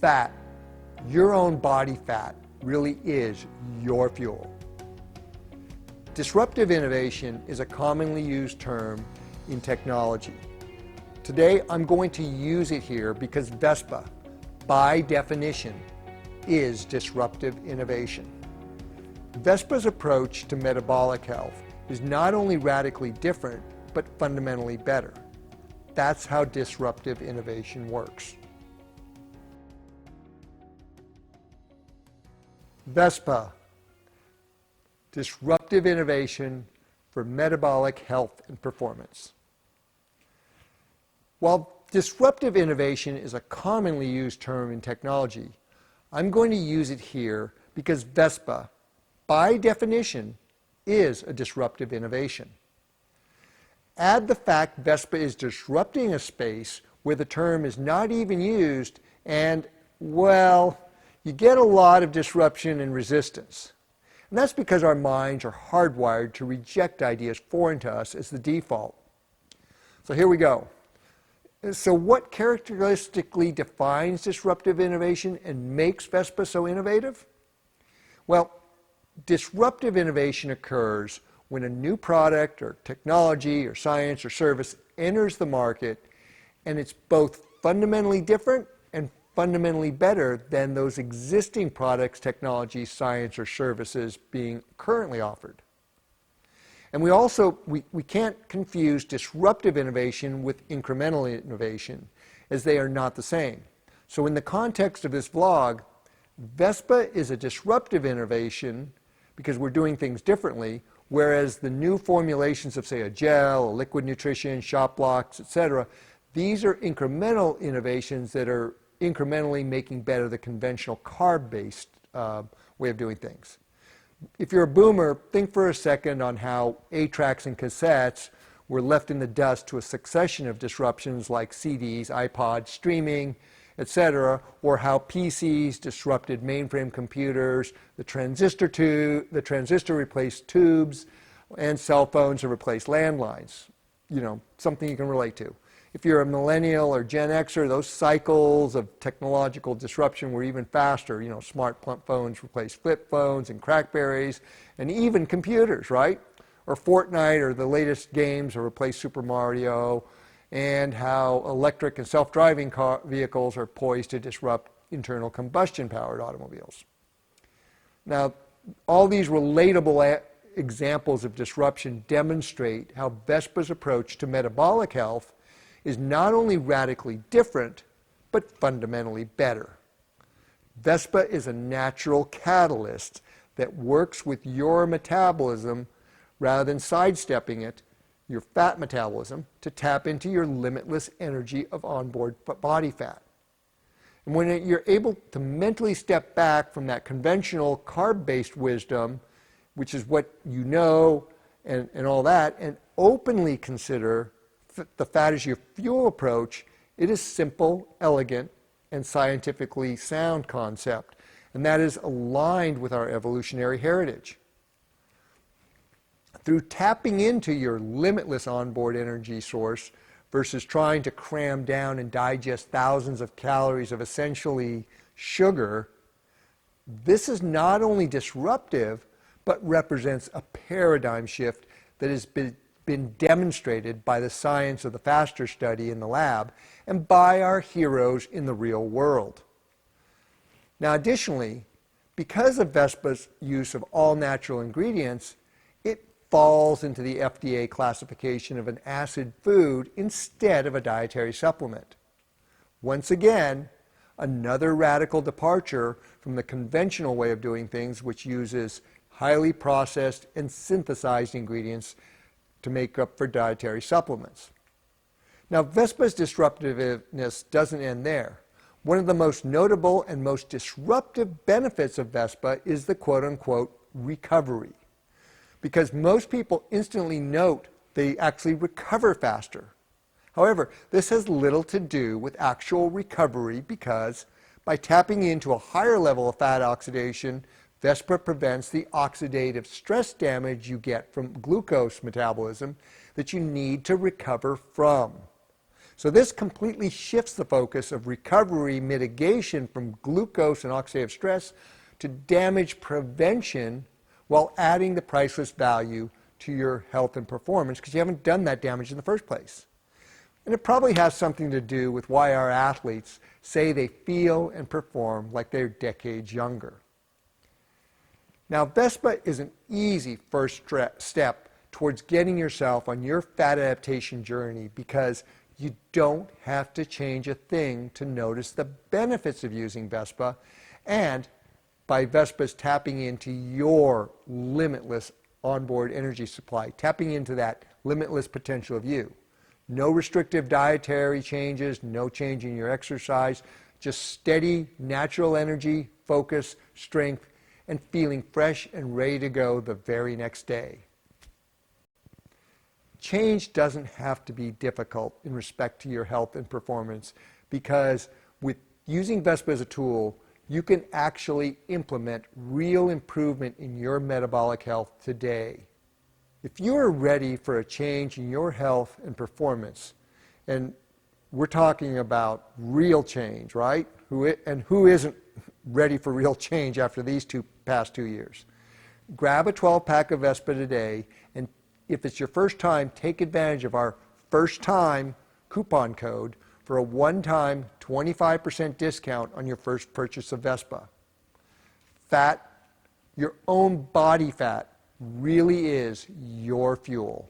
Fat, your own body fat, really is your fuel. Disruptive innovation is a commonly used term in technology. Today, I'm going to use it here because Vespa, by definition, is disruptive innovation. Vespa's approach to metabolic health is not only radically different, but fundamentally better. That's how disruptive innovation works. Vespa, disruptive innovation for metabolic health and performance. While disruptive innovation is a commonly used term in technology, I'm going to use it here because Vespa, by definition, is a disruptive innovation. Add the fact Vespa is disrupting a space where the term is not even used and, well, you get a lot of disruption and resistance. And that's because our minds are hardwired to reject ideas foreign to us as the default. So here we go. So what characteristically defines disruptive innovation and makes Vespa so innovative? Well, disruptive innovation occurs when a new product or technology or science or service enters the market and it's both fundamentally different and fundamentally better than those existing products, technologies, science, or services being currently offered. And we can't confuse disruptive innovation with incremental innovation, as they are not the same. So in the context of this vlog, Vespa is a disruptive innovation because we're doing things differently, whereas the new formulations of, say, a gel, a liquid nutrition, shop blocks, etc., these are incremental innovations that are incrementally making better the conventional carb-based way of doing things. If you're a boomer, think for a second on how 8-tracks and cassettes were left in the dust to a succession of disruptions like CDs, iPods, streaming, etc., or how PCs disrupted mainframe computers, the transistor replaced tubes, and cell phones have replaced landlines. You know, something you can relate to. If you're a millennial or Gen Xer, those cycles of technological disruption were even faster. You know, smartphones replaced flip phones and Crackberries, and even computers, right? Or Fortnite or the latest games have replaced Super Mario, and how electric and self-driving vehicles are poised to disrupt internal combustion-powered automobiles. Now, all these relatable examples of disruption demonstrate how Vespa's approach to metabolic health is not only radically different, but fundamentally better. Vespa is a natural catalyst that works with your metabolism rather than sidestepping it, your fat metabolism, to tap into your limitless energy of onboard body fat. And when you're able to mentally step back from that conventional carb-based wisdom, which is what you know and all that, and openly consider the fat as your fuel approach, it is simple, elegant, and scientifically sound concept. And that is aligned with our evolutionary heritage. Through tapping into your limitless onboard energy source versus trying to cram down and digest thousands of calories of essentially sugar, this is not only disruptive, but represents a paradigm shift that has been demonstrated by the science of the FASTER study in the lab and by our heroes in the real world. Now, additionally, because of Vespa's use of all natural ingredients, it falls into the FDA classification of an acid food instead of a dietary supplement. Once again, another radical departure from the conventional way of doing things, which uses highly processed and synthesized ingredients to make up for dietary supplements. Now, Vespa's disruptiveness doesn't end there. One of the most notable and most disruptive benefits of Vespa is the quote-unquote recovery. Because most people instantly note they actually recover faster. However, this has little to do with actual recovery because by tapping into a higher level of fat oxidation, Vespa prevents the oxidative stress damage you get from glucose metabolism that you need to recover from. So this completely shifts the focus of recovery mitigation from glucose and oxidative stress to damage prevention while adding the priceless value to your health and performance because you haven't done that damage in the first place. And it probably has something to do with why our athletes say they feel and perform like they're decades younger. Now, Vespa is an easy first step towards getting yourself on your fat adaptation journey because you don't have to change a thing to notice the benefits of using Vespa, and by Vespa's tapping into your limitless onboard energy supply, tapping into that limitless potential of you. No restrictive dietary changes, no change in your exercise, just steady, natural energy, focus, strength, and feeling fresh and ready to go the very next day. Change doesn't have to be difficult in respect to your health and performance because with using Vespa as a tool, you can actually implement real improvement in your metabolic health today. If you're ready for a change in your health and performance, and we're talking about real change, right? Who isn't ready for real change after these past 2 years? Grab a 12-pack of Vespa today, and if it's your first time, take advantage of our first time coupon code for a one-time 25% discount on your first purchase of Vespa. Fat, your own body fat, really is your fuel.